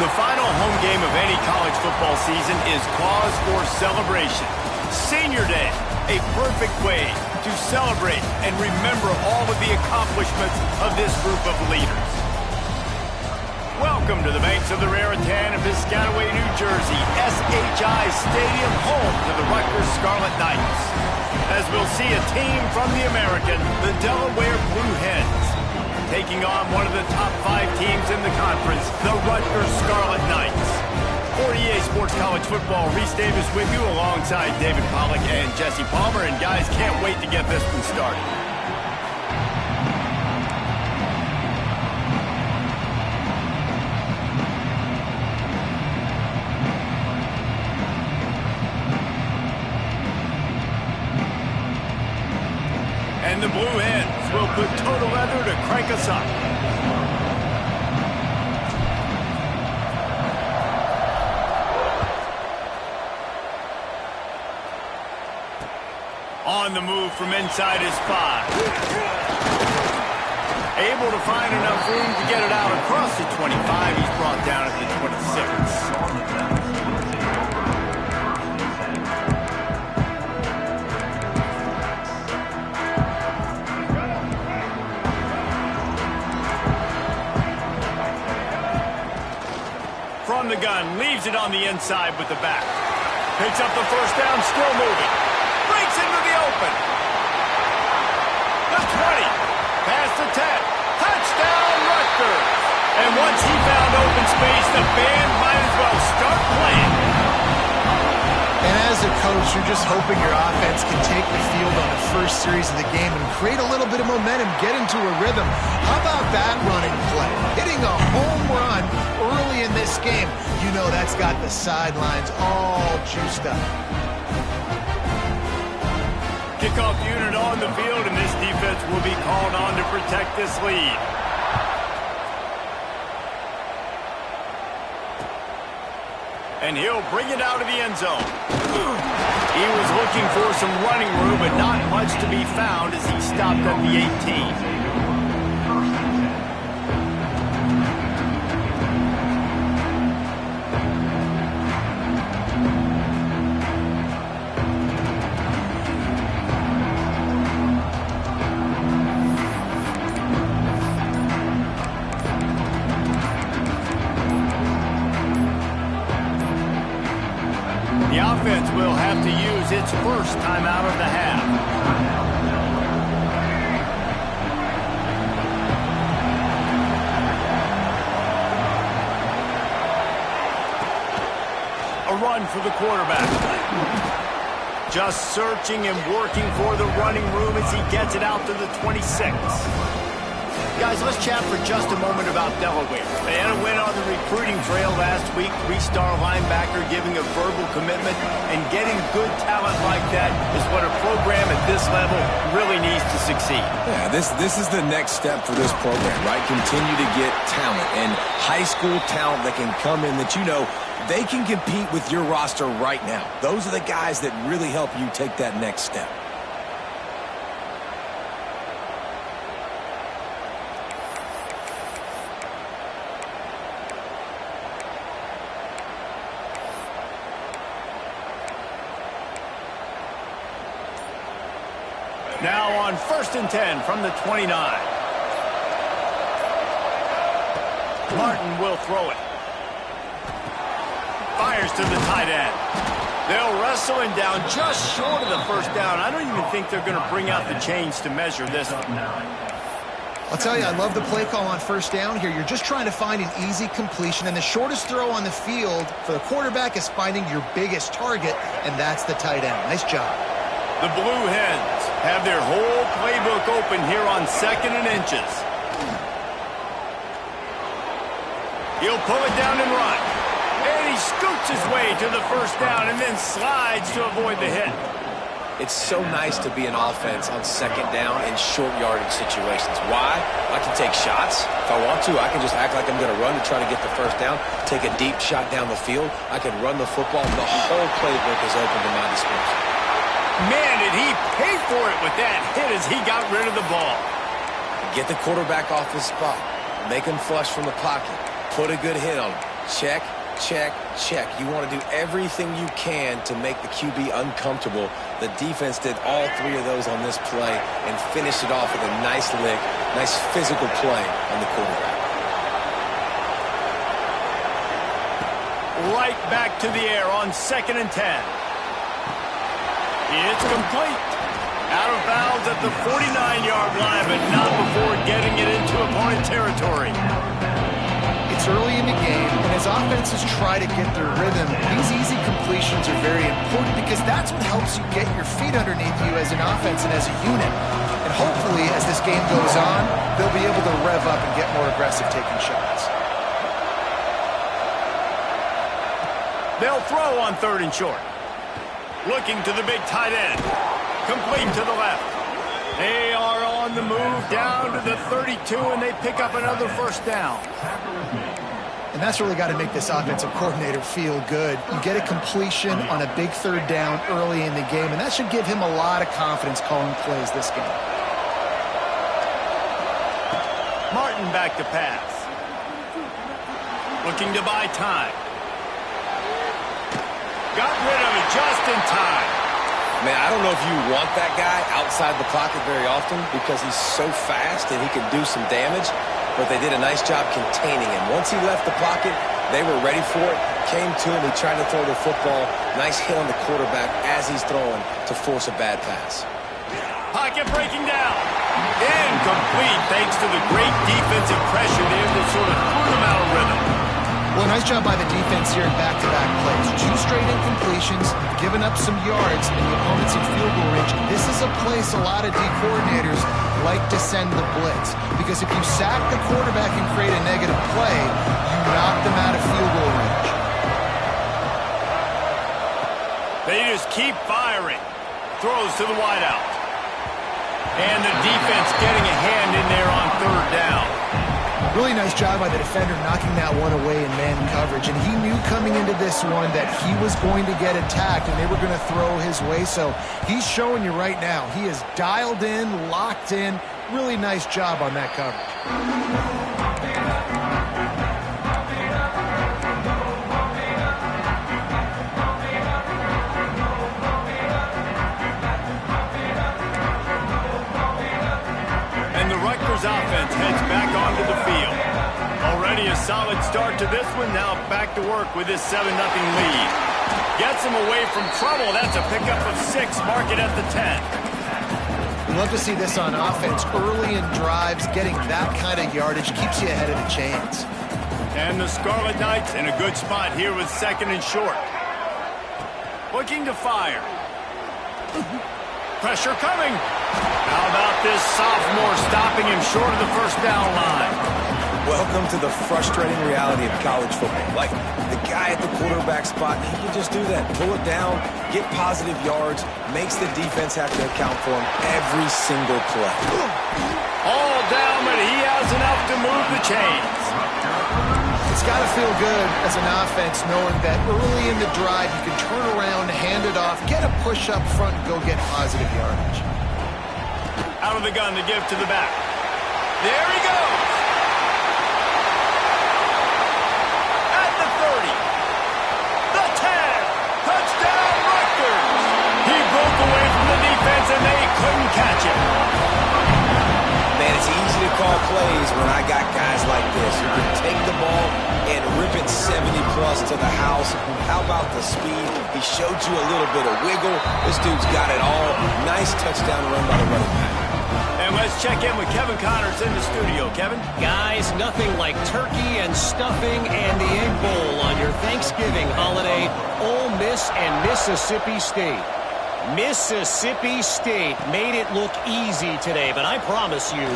The final home game of any college football season is cause for celebration. Senior Day, a perfect way to celebrate and remember all of the accomplishments of this group of leaders. Welcome to the banks of the Raritan in Piscataway, New Jersey, SHI Stadium, home to the Rutgers Scarlet Knights. As we'll see a team from the American, the Delaware Blue Hens, taking on one of the top 5 teams in the conference, the Rutgers Scarlet Knights. For EA Sports College Football, Reese Davis with you alongside David Pollack and Jesse Palmer. And guys, can't wait to get this one started. And the Blue Hens will put total leather to crank us up. On the move from inside his 5. Able to find enough room to get it out across the 25. He's brought down at the 26. From the gun, leaves it on the inside with the back. Picks up the first down, still moving. Breaks into the open. The 20. Past the 10. Touchdown, Rutgers. And once he found open space, the band might as well start playing. And as a coach, you're just hoping your offense can take the field on the first series of the game and create a little bit of momentum, get into a rhythm. How about that running play? Hitting a home run early in this game. You know that's got the sidelines all juiced up. Kickoff unit on the field, and this defense will be called on to protect this lead. And he'll bring it out of the end zone. He was looking for some running room, but not much to be found as he stopped at the 18. The offense will have to use its first timeout of the half. A run for the quarterback. Just searching and working for the running room as he gets it out to the 26. Guys, let's chat for just a moment about Delaware. They had a win on the recruiting trail last week. 3-star linebacker giving a verbal commitment, and getting good talent like that is what a program at this level really needs to succeed. Yeah, this is the next step for this program, right? Continue to get talent and high school talent that can come in that you know they can compete with your roster right now. Those are the guys that really help you take that next step. Now on 1st and 10 from the 29. Martin will throw it. Fires to the tight end. They'll wrestle him down just short of the first down. I don't even think they're going to bring out the chains to measure this one. I'll tell you, I love the play call on first down here. You're just trying to find an easy completion, and the shortest throw on the field for the quarterback is finding your biggest target, and that's the tight end. Nice job. The Blue Hens have their whole playbook open here on 2nd and inches. He'll pull it down and run. And he scoots his way to the first down and then slides to avoid the hit. It's so nice to be an offense on 2nd down in short yardage situations. Why? I can take shots. If I want to, I can just act like I'm going to run to try to get the first down, take a deep shot down the field. I can run the football. The whole playbook is open to my disposal. Man, did he pay for it with that hit as he got rid of the ball. Get the quarterback off his spot. Make him flush from the pocket. Put a good hit on him. Check, check, check. You want to do everything you can to make the QB uncomfortable. The defense did all three of those on this play and finished it off with a nice lick, nice physical play on the quarterback. Right back to the air on 2nd and 10. It's complete. Out of bounds at the 49-yard line, but not before getting it into opponent territory. It's early in the game, and as offenses try to get their rhythm, these easy completions are very important because that's what helps you get your feet underneath you as an offense and as a unit. And hopefully, as this game goes on, they'll be able to rev up and get more aggressive taking shots. They'll throw on 3rd and short. Looking to the big tight end. Complete to the left. They are on the move down to the 32, and they pick up another 1st down. And that's really got to make this offensive coordinator feel good. You get a completion on a big 3rd down early in the game, and that should give him a lot of confidence calling plays this game. Martin back to pass. Looking to buy time. Got rid of it just in time. Man, I don't know if you want that guy outside the pocket very often because he's so fast and he can do some damage, but they did a nice job containing him. Once he left the pocket, they were ready for it, came to him, he tried to throw the football. Nice hit on the quarterback as he's throwing to force a bad pass. Pocket breaking down. Incomplete thanks to the great defensive pressure there that sort of threw them out of rhythm. Well, nice job by the defense here in back-to-back plays. 2 straight incompletions, giving up some yards, and the opponent's in field goal range. This is a place a lot of D coordinators like to send the blitz, because if you sack the quarterback and create a negative play, you knock them out of field goal range. They just keep firing. Throws to the wideout. And the defense getting a hand in there on 3rd down. Really nice job by the defender knocking that one away in man coverage. And he knew coming into this one that he was going to get attacked and they were going to throw his way. So he's showing you right now. He is dialed in, locked in. Really nice job on that coverage. Offense heads back onto the field. Already a solid start to this one. Now back to work with this 7-0 lead. Gets them away from trouble. That's a pickup of 6. Mark it at the 10. We love to see this on offense. Early in drives, getting that kind of yardage keeps you ahead of the chains. And the Scarlet Knights in a good spot here with 2nd and short. Looking to fire. Pressure coming. How about this sophomore stopping him short of the 1st down line? Welcome to the frustrating reality of college football. Like, the guy at the quarterback spot, he can just do that. Pull it down, get positive yards, makes the defense have to account for him every single play. All down, but he has enough to move the chains. It's got to feel good as an offense knowing that early in the drive you can turn around, hand it off, get a push up front, and go get positive yardage. Out of the gun to give to the back. There he goes. At the 30. The 10. Touchdown, Rutgers. He broke away from the defense and they couldn't catch him. Man, it's easy to call plays when I got guys like this who can take the ball and rip it 70-plus to the house. How about the speed? He showed you a little bit of wiggle. This dude's got it all. Nice touchdown run by the running back. And let's check in with Kevin Connors in the studio. Kevin? Guys, nothing like turkey and stuffing and the Egg Bowl on your Thanksgiving holiday. Ole Miss and Mississippi State. Mississippi State made it look easy today, but I promise you,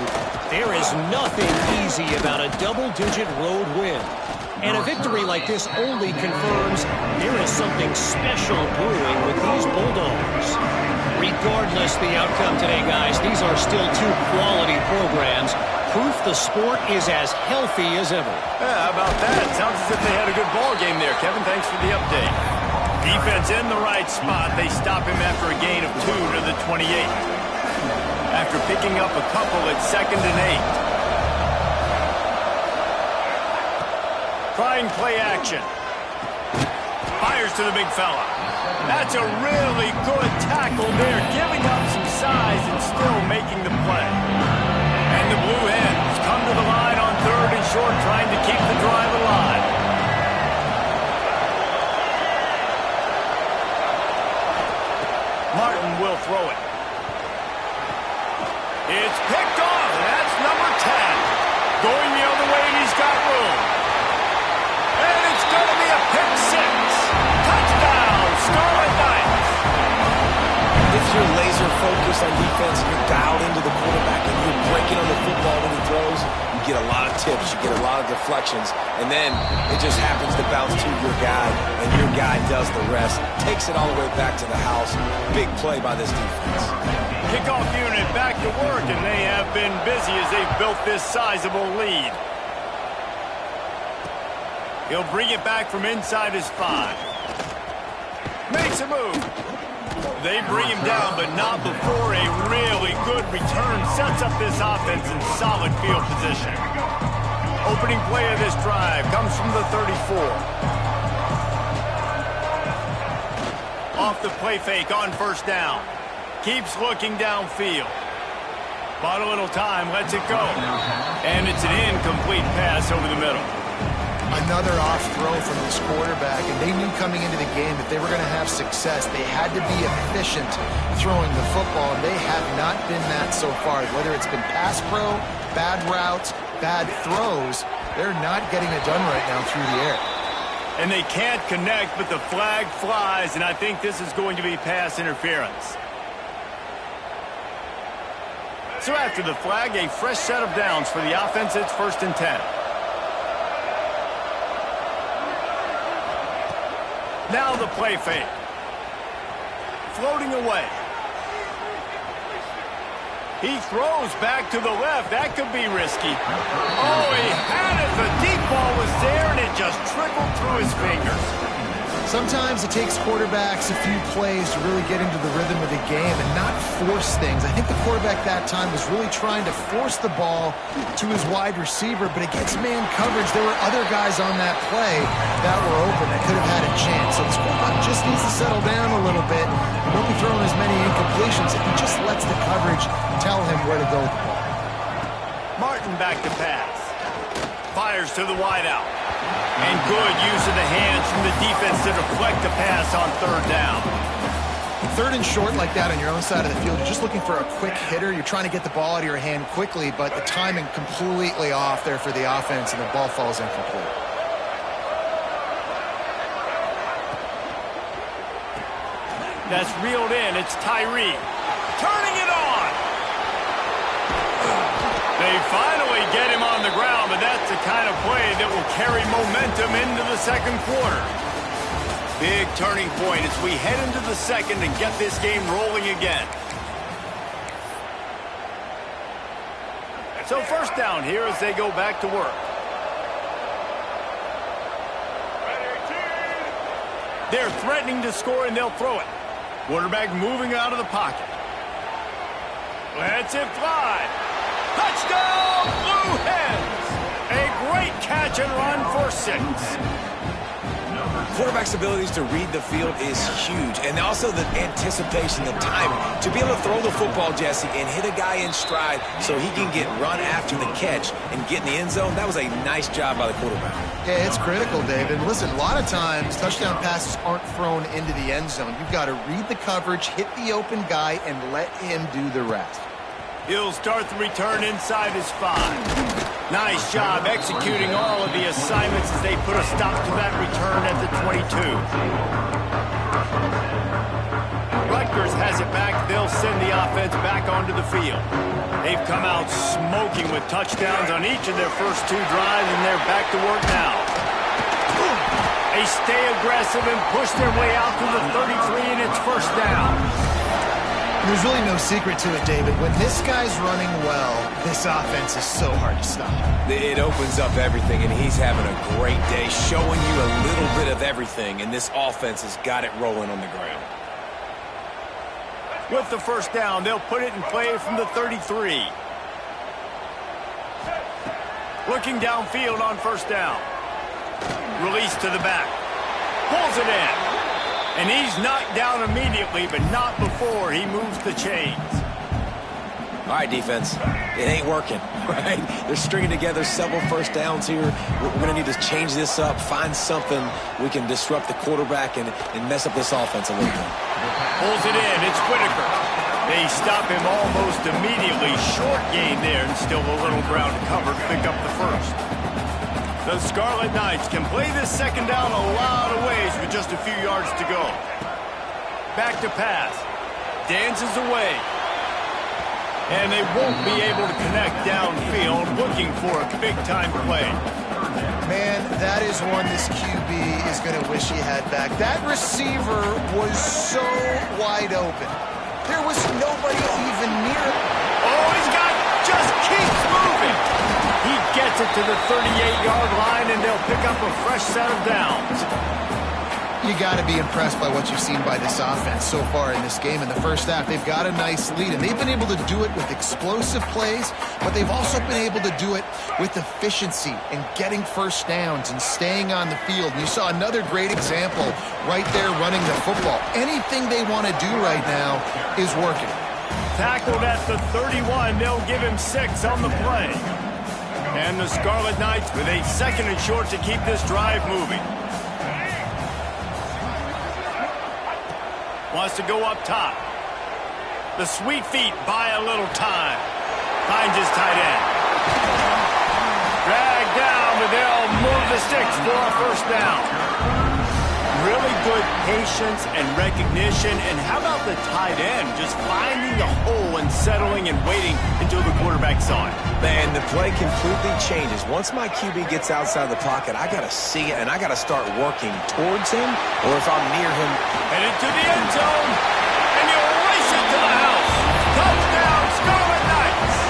there is nothing easy about a double-digit road win. And a victory like this only confirms there is something special brewing with these Bulldogs. Regardless the outcome today, guys, these are still 2 quality programs. Proof the sport is as healthy as ever. Yeah, how about that? Sounds as if they had a good ball game there, Kevin. Thanks for the update. Defense in the right spot. They stop him after a gain of 2 to the 28. After picking up a couple at 2nd and 8. Trying play action. Fires to the big fella. That's a really good tackle there, giving up some size and still making the play. And the Blue Hens come to the line on 3rd and short, trying to keep the drive alive. Martin will throw it. It's picked off, and that's number 10. Going the other way, and he's got room. And it's going to be a pick 6. Touchdown, Scarlet Knights. If you're laser focused on defense and you're dialed into the quarterback and you're breaking on the football when he throws, you get a lot of tips, you get a lot of deflections, and then it just happens to bounce to your guy, and your guy does the rest, takes it all the way back to the house. Big play by this defense. Kickoff unit back to work, and they have been busy as they've built this sizable lead. He'll bring it back from inside his 5. Makes a move. They bring him down, but not before a really good return sets up this offense in solid field position. Opening play of this drive comes from the 34. Off the play fake on 1st down. Keeps looking downfield. Bought a little time, lets it go. And it's an incomplete pass over the middle. Another off throw from this quarterback, and they knew coming into the game that they were going to have success. They had to be efficient throwing the football, and they have not been that so far. Whether it's been pass pro, bad routes, bad throws, they're not getting it done right now through the air. And they can't connect, but the flag flies, and I think this is going to be pass interference. So after the flag, a fresh set of downs for the offense. It's 1st and 10. Now the play fake. Floating away. He throws back to the left. That could be risky. Oh, he had it. The deep ball was there, and it just trickled through his fingers. Sometimes it takes quarterbacks a few plays to really get into the rhythm of the game and not force things. I think the quarterback that time was really trying to force the ball to his wide receiver, but against man coverage, there were other guys on that play that were open that could have had a chance. So this quarterback just needs to settle down a little bit. He won't be throwing as many incompletions if he just lets the coverage tell him where to go with the ball. Martin back to pass. Fires to the wideout. And good use of the hands from the defense to deflect the pass on 3rd down. 3rd and short like that on your own side of the field, you're just looking for a quick hitter. You're trying to get the ball out of your hand quickly, but the timing completely off there for the offense, and the ball falls incomplete. That's reeled in. It's Tyree. Turning it on. They finally get him on the ground, but that's the kind of play that will carry momentum into the 2nd quarter. Big turning point as we head into the 2nd and get this game rolling again. So 1st down here as they go back to work. They're threatening to score, and they'll throw it. Quarterback moving out of the pocket. Lets it fly. Touchdown, Blue Hens! A great catch and run for 6. Quarterback's abilities to read the field is huge, and also the anticipation, the timing. To be able to throw the football, Jesse, and hit a guy in stride so he can get run after the catch and get in the end zone, that was a nice job by the quarterback. Yeah, it's critical, David. Listen, a lot of times touchdown passes aren't thrown into the end zone. You've got to read the coverage, hit the open guy, and let him do the rest. He'll start the return inside his 5. Nice job executing all of the assignments as they put a stop to that return at the 22. Rutgers has it back. They'll send the offense back onto the field. They've come out smoking with touchdowns on each of their first 2 drives, and they're back to work now. They stay aggressive and push their way out to the 33, and it's 1st down. There's really no secret to it, David. When this guy's running well, this offense is so hard to stop. It opens up everything, and he's having a great day, showing you a little bit of everything, and this offense has got it rolling on the ground. With the 1st down, they'll put it in play from the 33. Looking downfield on 1st down. Release to the back. Pulls it in. And he's knocked down immediately, but not before he moves the chains. All right, defense, it ain't working, right? They're stringing together several first downs here. We're going to need to change this up, find something we can disrupt the quarterback and mess up this offense a little bit. Pulls it in. It's Whitaker. They stop him almost immediately. Short gain there, and still a little ground covered to pick up the first. The Scarlet Knights can play this second down a lot of ways with just a few yards to go. Back to pass. Dances away. And they won't be able to connect downfield, looking for a big-time play. Man, that is one this QB is going to wish he had back. That receiver was so wide open. There was nobody even near him. Oh, he's got, just keeps moving. He gets it to the 38-yard line, and they'll pick up a fresh set of downs. You got to be impressed by what you've seen by this offense so far in this game. In the first half, they've got a nice lead, and they've been able to do it with explosive plays, but they've also been able to do it with efficiency and getting first downs and staying on the field. And you saw another great example right there running the football. Anything they want to do right now is working. Tackled at the 31. They'll give him 6 on the play. And the Scarlet Knights with a second and short to keep this drive moving. Wants to go up top. The sweet feet buy a little time. Finds his tight end. Dragged down, but they'll move the sticks for a first down. Really good patience and recognition. And how about the tight end just finding the hole and settling and waiting until the quarterback saw it? Man, the play completely changes. Once my QB gets outside the pocket, I got to see it, and I got to start working towards him, or if I'm near him. Headed to the end zone, and you race it to the house. Touchdown, Scarlet Knights!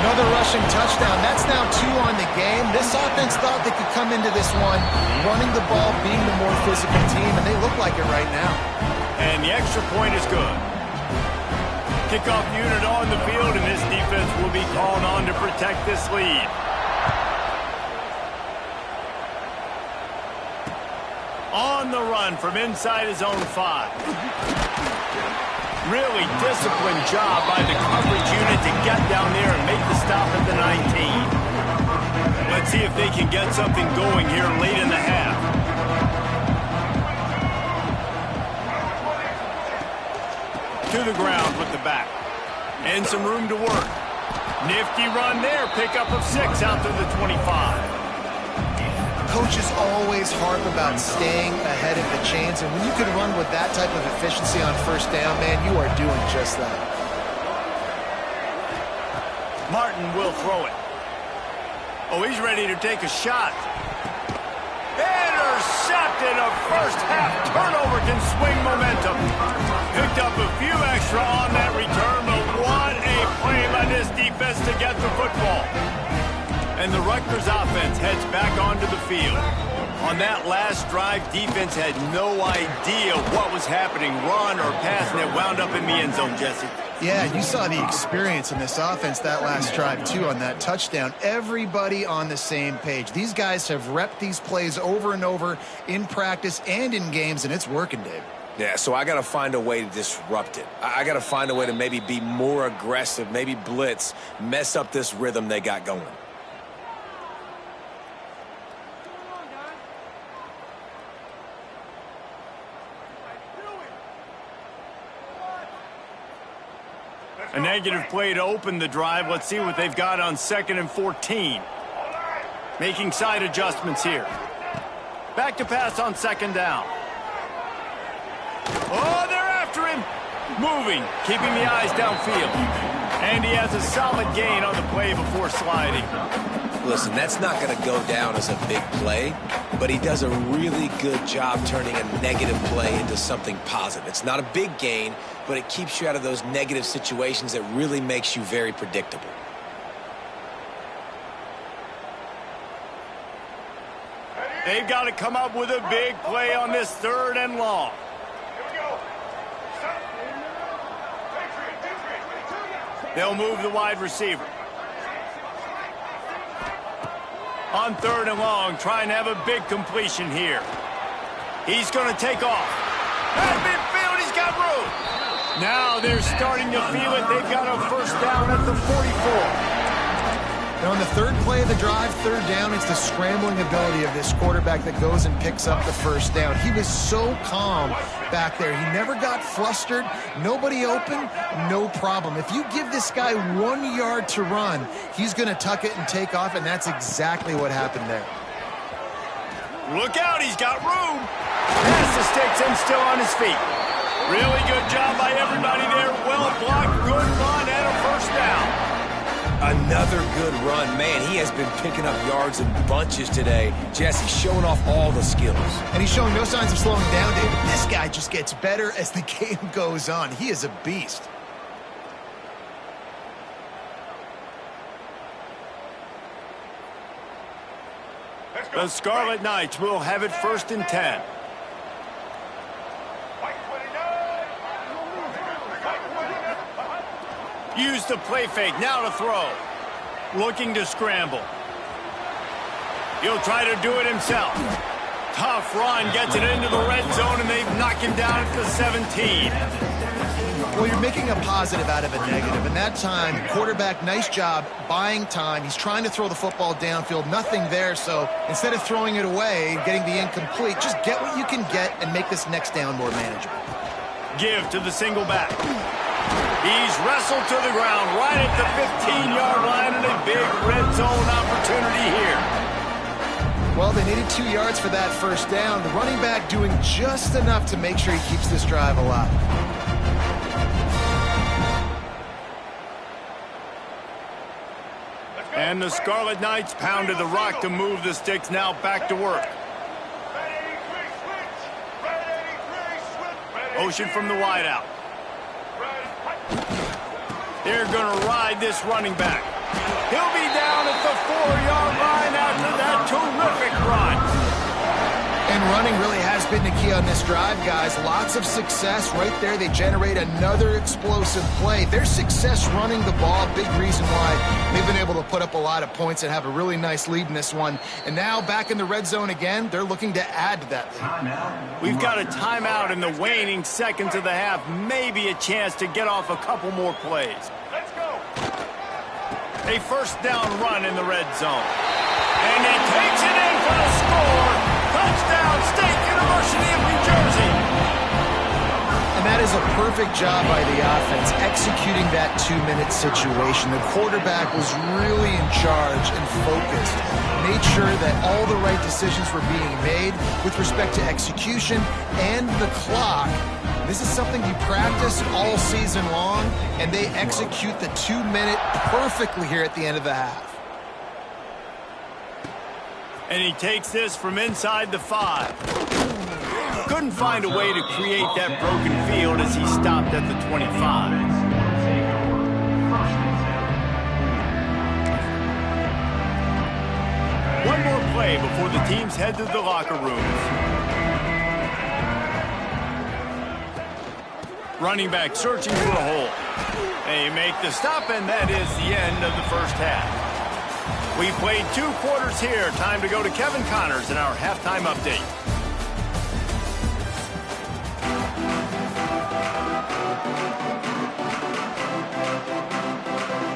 Another rushing touchdown. That's now 2 on the game. This offense thought they could come into this one running the ball, being the more physical team, and they look like it right now. And the extra point is good. Kickoff unit on the field, and this defense will be called on to protect this lead. On the run from inside his own 5. Really disciplined job by the coverage unit to get down there and make the stop at the 19. Let's see if they can get something going here late in the half. To the ground with the back. And some room to work. Nifty run there. Pickup of 6 out to the 25. Coaches always harp about staying ahead of the chains, and when you can run with that type of efficiency on first down, man, you are doing just that. Martin will throw it. Oh, he's ready to take a shot. Intercepted. A first half turnover can swing momentum. Picked up a few extra on that return, but what a play by this defense to get the football. And the Rutgers offense heads back onto the field. On that last drive, defense had no idea what was happening, run or pass, and it wound up in the end zone, Jesse. Yeah, you saw the experience in this offense that last drive, too, on that touchdown. Everybody on the same page. These guys have repped these plays over and over in practice and in games, and it's working, Dave. Yeah, so I got to find a way to disrupt it. I got to find a way to maybe be more aggressive, maybe blitz, mess up this rhythm they got going. A negative play to open the drive. Let's see what they've got on 2nd and 14. Making side adjustments here. Back to pass on 2nd down. Oh, they're after him. Moving, keeping the eyes downfield. And he has a solid gain on the play before sliding. Listen, that's not going to go down as a big play, but he does a really good job turning a negative play into something positive. It's not a big gain, but it keeps you out of those negative situations that really makes you very predictable. They've got to come up with a big play on this 3rd and long. They'll move the wide receiver. On 3rd and long, trying to have a big completion here. He's going to take off. At midfield, he's got room. Now they're starting to feel it. They've got a first down at the 44. Now, on the 3rd play of the drive, 3rd down, it's the scrambling ability of this quarterback that goes and picks up the first down. He was so calm back there. He never got flustered. Nobody open, no problem. If you give this guy 1 yard to run, he's going to tuck it and take off, and that's exactly what happened there. Look out, he's got room. Pass the sticks and still on his feet. Really good job by everybody there. Well blocked, good run, and a first down. Another good run. Man, he has been picking up yards in bunches today. Jesse showing off all the skills. And he's showing no signs of slowing down, David. This guy just gets better as the game goes on. He is a beast. The Scarlet Knights will have it 1st and 10. Use the play fake, now to throw. Looking to scramble. He'll try to do it himself. Tough run, gets it into the red zone, and they've knocked him down at the 17. Well, you're making a positive out of a negative, and that time, quarterback, nice job buying time. He's trying to throw the football downfield, nothing there, so instead of throwing it away and getting the incomplete, just get what you can get and make this next down more manageable. Give to the single back. He's wrestled to the ground right at the 15-yard line, and a big red zone opportunity here. Well, they needed 2 yards for that first down. The running back doing just enough to make sure he keeps this drive alive. And the Scarlet Knights pounded the rock to move the sticks, now back to work. Motion from the wideout. They're going to ride this running back. He'll be down at the 4-yard line after that terrific run. And running really has been the key on this drive, guys. Lots of success right there. They generate another explosive play. Their success running the ball, big reason why they've been able to put up a lot of points and have a really nice lead in this one. And now back in the red zone again, they're looking to add to that lead. We've got a timeout in the waning seconds of the half. Maybe a chance to get off a couple more plays. Let's go. A first down run in the red zone. And he takes it in for the score. Touchdown, State University of New Jersey. And that is a perfect job by the offense, executing that 2-minute situation. The quarterback was really in charge and focused. Made sure that all the right decisions were being made with respect to execution and the clock. This is something you practice all season long, and they execute the 2-minute perfectly here at the end of the half. And he takes this from inside the 5. Couldn't find a way to create that broken field as he stopped at the 25. One more play before the teams head to the locker rooms. Running back searching for a hole. They make the stop, and that is the end of the first half. We played 2 quarters here. Time to go to Kevin Connors in our halftime update.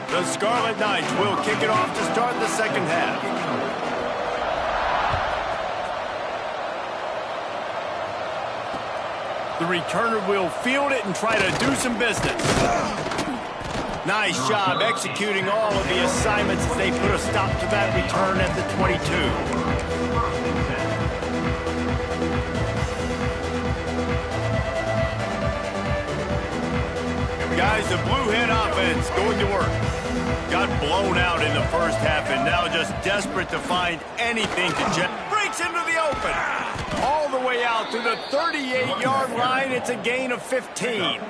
The Scarlet Knights will kick it off to start the second half. The returner will field it and try to do some business. Nice job executing all of the assignments as they put a stop to that return at the 22. Guys, the Blue Hen offense going to work. Got blown out in the first half and now just desperate to find anything to breaks into the open. All the way out to the 38-yard line. It's a gain of 15.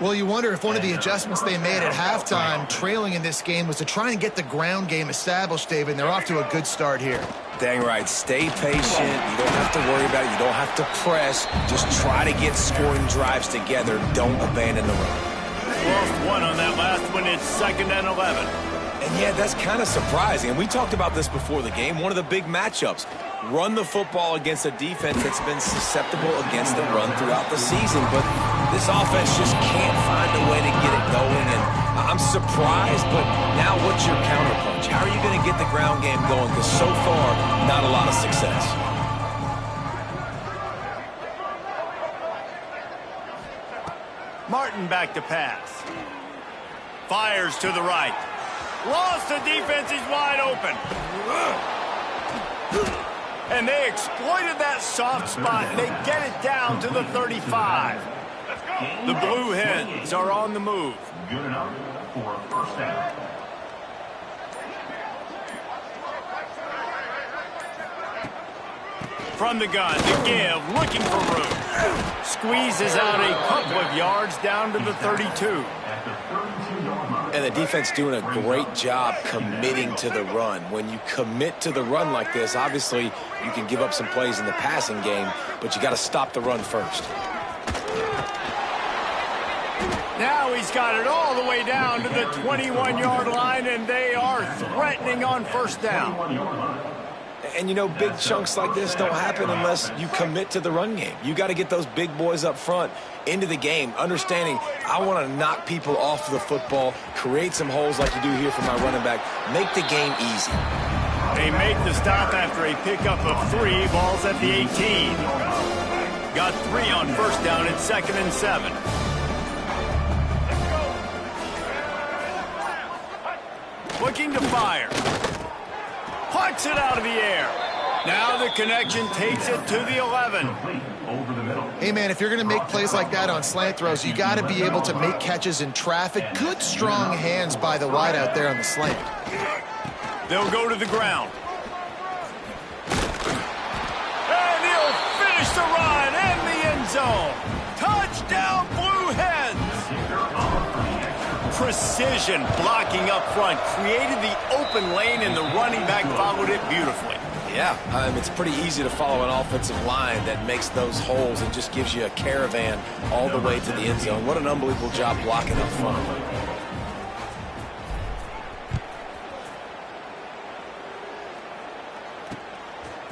Well, you wonder if one of the adjustments they made at halftime, trailing in this game, was to try and get the ground game established, David, and they're off to a good start here. Dang right. Stay patient. You don't have to worry about it. You don't have to press. Just try to get scoring drives together. Don't abandon the run. Lost one on that last one. It's 2nd and 11. And yeah, that's kind of surprising. And we talked about this before the game. One of the big matchups. Run the football against a defense that's been susceptible against the run throughout the season. But this offense just can't find a way to get it going. And I'm surprised, but now what's your counterpunch? How are you going to get the ground game going? Because so far, not a lot of success. Martin back to pass. Fires to the right. Lost the defense. He's wide open. And they exploited that soft spot, and they get it down to the 35. The Blue Hens are on the move. Good enough for a first down. From the gun, the give, looking for room. Squeezes out a couple of yards down to the 32. And the defense doing a great job committing to the run. When you commit to the run like this, obviously you can give up some plays in the passing game, but you got to stop the run first. Now he's got it all the way down to the 21-yard line, and they are threatening on first down. And, you know, big chunks like this don't happen unless you commit to the run game. You got to get those big boys up front into the game, understanding I want to knock people off the football, create some holes like you do here for my running back, make the game easy. They make the stop after a pickup of 3, balls at the 18. Got 3 on first down at 2nd and 7. Looking to fire. Pucks it out of the air. Now the connection takes it to the 11. Hey, man, if you're going to make plays like that on slant throws, you got to be able to make catches in traffic. Good, strong hands by the wide out there on the slant. They'll go to the ground. And he'll finish the run in the end zone. Touchdown, Blue Hens. Precision blocking up front created the open lane, and the running back followed it beautifully. Yeah, it's pretty easy to follow an offensive line that makes those holes and just gives you a caravan all the way to the end zone. What an unbelievable job blocking up front.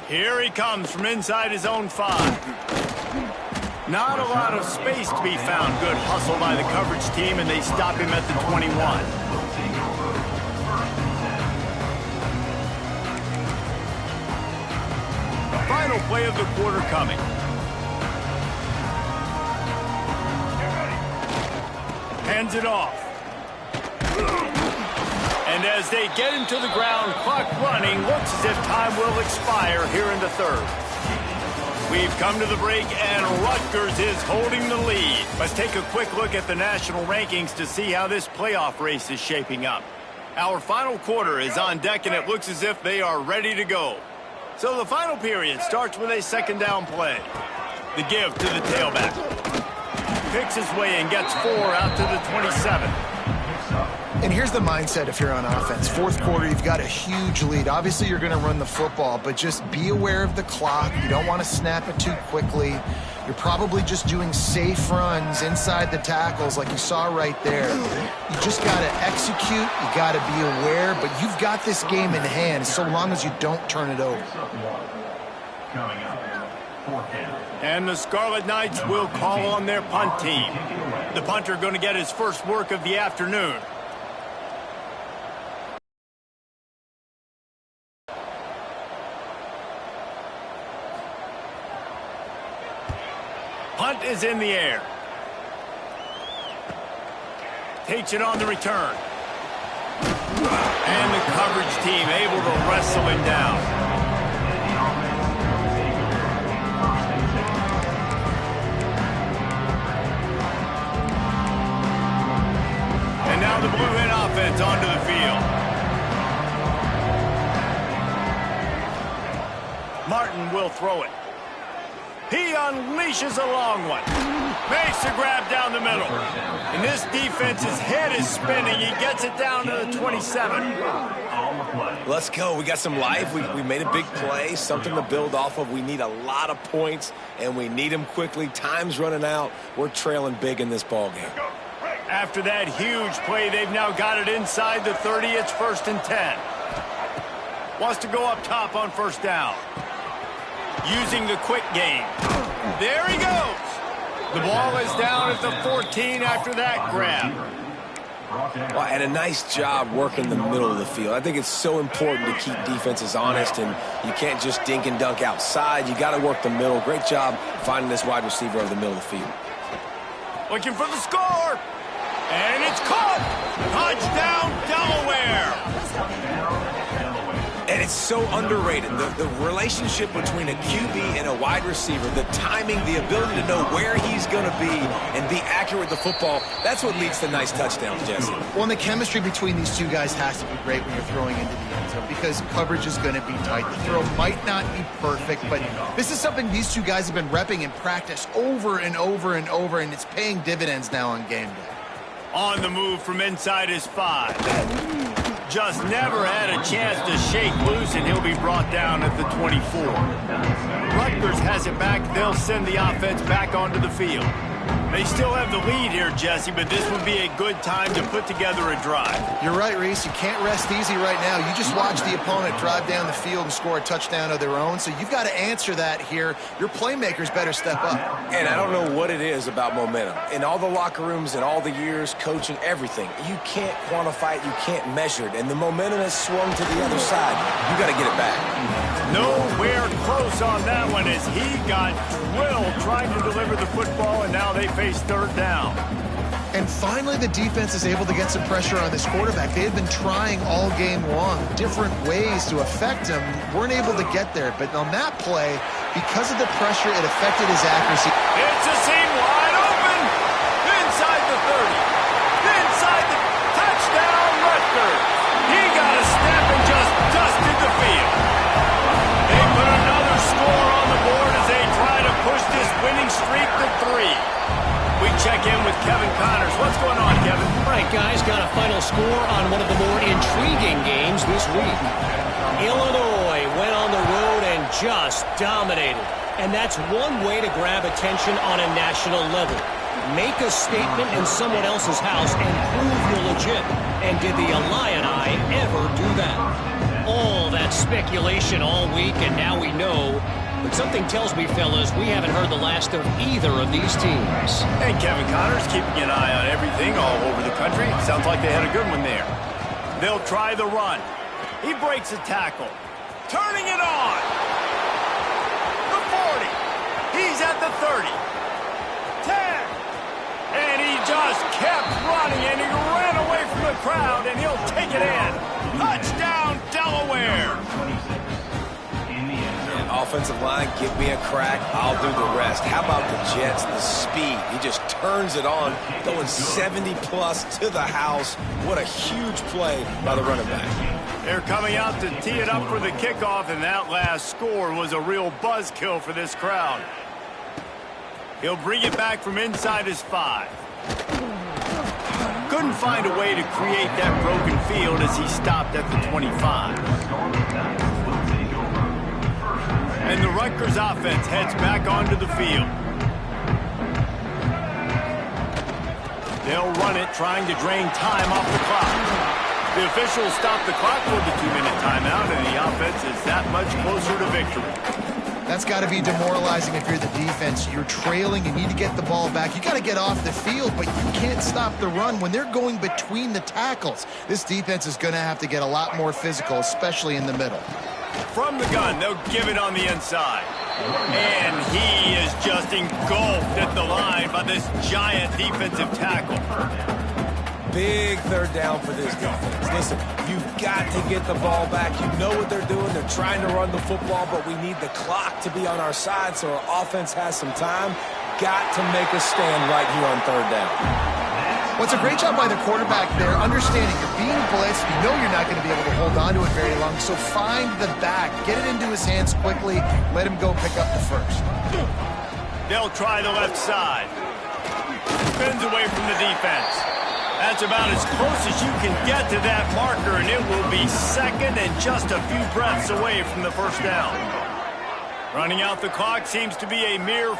Here he comes from inside his own 5. Not a lot of space to be found. Good hustle by the coverage team, and they stop him at the 21. Final play of the quarter coming. Hands it off. And as they get him to the ground, clock running, looks as if time will expire here in the 3rd. We've come to the break, and Rutgers is holding the lead. Let's take a quick look at the national rankings to see how this playoff race is shaping up. Our final quarter is on deck, and it looks as if they are ready to go. So the final period starts with a 2nd down play. The give to the tailback. Picks his way and gets 4 out to the 27. And here's the mindset if you're on offense. 4th quarter, you've got a huge lead. Obviously, you're going to run the football, but just be aware of the clock. You don't want to snap it too quickly. You're probably just doing safe runs inside the tackles like you saw right there. You just got to execute. You got to be aware, but you've got this game in hand so long as you don't turn it over. And the Scarlet Knights will call on their punt team. The punter going to get his first work of the afternoon. Punt is in the air. Takes it on the return. And the coverage team able to wrestle him down. And now the Blue Hen offense onto the field. Martin will throw it. He unleashes a long one. Makes the grab down the middle. And this defense's head is spinning. He gets it down to the 27. Let's go. We got some life. We made a big play, something to build off of. We need a lot of points, and we need them quickly. Time's running out. We're trailing big in this ball game. After that huge play, they've now got it inside the 30. It's 1st and 10. Wants to go up top on 1st down. Using the quick game. There he goes. The ball is down at the 14 after that grab. Well, and a nice job working the middle of the field. I think it's so important to keep defenses honest, and you can't just dink and dunk outside. You got to work the middle. Great job finding this wide receiver over the middle of the field. Looking for the score. And it's caught. Touchdown, Delaware. And it's so underrated. The relationship between a QB and a wide receiver, the timing, the ability to know where he's going to be and be accurate with the football, that's what leads to nice touchdowns, Jesse. Well, and the chemistry between these two guys has to be great when you're throwing into the end zone because coverage is going to be tight. The throw might not be perfect, but this is something these two guys have been repping in practice over and over and over, and it's paying dividends now on game day. On the move from inside his 5. Just never had a chance to shake loose, and he'll be brought down at the 24. Rutgers has it back. They'll send the offense back onto the field. They still have the lead here, Jesse, but this would be a good time to put together a drive. You're right, Reese. You can't rest easy right now. You just watch the opponent drive down the field and score a touchdown of their own, so you've got to answer that here. Your playmakers better step up. And I don't know what it is about momentum. In all the locker rooms and all the years, coaching, everything, you can't quantify it, you can't measure it, and the momentum has swung to the other side. You got to get it back. Nowhere close on that one as he got drilled trying to deliver the football, and now they face 3rd down. And finally, the defense is able to get some pressure on this quarterback. They had been trying all game long, different ways to affect him. Weren't able to get there. But on that play, because of the pressure, it affected his accuracy. It's a seam wide open. Inside the 30. Inside the touchdown, Rutgers. He got a snap and just dusted the field. They put another score on the board as they try to push this winning streak to 3. We check in with Kevin Connors. What's going on, Kevin? All right, guys, got a final score on one of the more intriguing games this week. Illinois went on the road and just dominated. And that's one way to grab attention on a national level. Make a statement in someone else's house and prove you're legit. And did the Illini ever do that? All that speculation all week, and now we know. But something tells me, fellas, we haven't heard the last of either of these teams. And Kevin Connors keeping an eye on everything all over the country. Sounds like they had a good one there. They'll try the run. He breaks a tackle. Turning it on. The 40. He's at the 30. 10. And he just kept running, and he ran away from the crowd, and he'll take it in. Touchdown, Delaware. Offensive line, give me a crack, I'll do the rest. How about the Jets, the speed? He just turns it on, going 70-plus to the house. What a huge play by the running back. They're coming out to tee it up for the kickoff, and that last score was a real buzzkill for this crowd. He'll bring it back from inside his 5. Couldn't find a way to create that broken field as he stopped at the 25. And the Rutgers offense heads back onto the field. They'll run it, trying to drain time off the clock. The officials stop the clock for the 2-minute timeout, and the offense is that much closer to victory. That's got to be demoralizing if you're the defense. You're trailing, you need to get the ball back. You got to get off the field, but you can't stop the run when they're going between the tackles. This defense is going to have to get a lot more physical, especially in the middle. From the gun, they'll give it on the inside. And he is just engulfed at the line by this giant defensive tackle. Big 3rd down for this defense. Listen, you've got to get the ball back. You know what they're doing. They're trying to run the football, but we need the clock to be on our side so our offense has some time. Got to make a stand right here on 3rd down. Well, it's a great job by the quarterback there, understanding you're being blitzed. You know you're not going to be able to hold on to it very long, so find the back. Get it into his hands quickly. Let him go pick up the 1st. They'll try the left side. Spins away from the defense. That's about as close as you can get to that marker, and it will be 2nd and just a few breaths away from the 1st down. Running out the clock seems to be a mere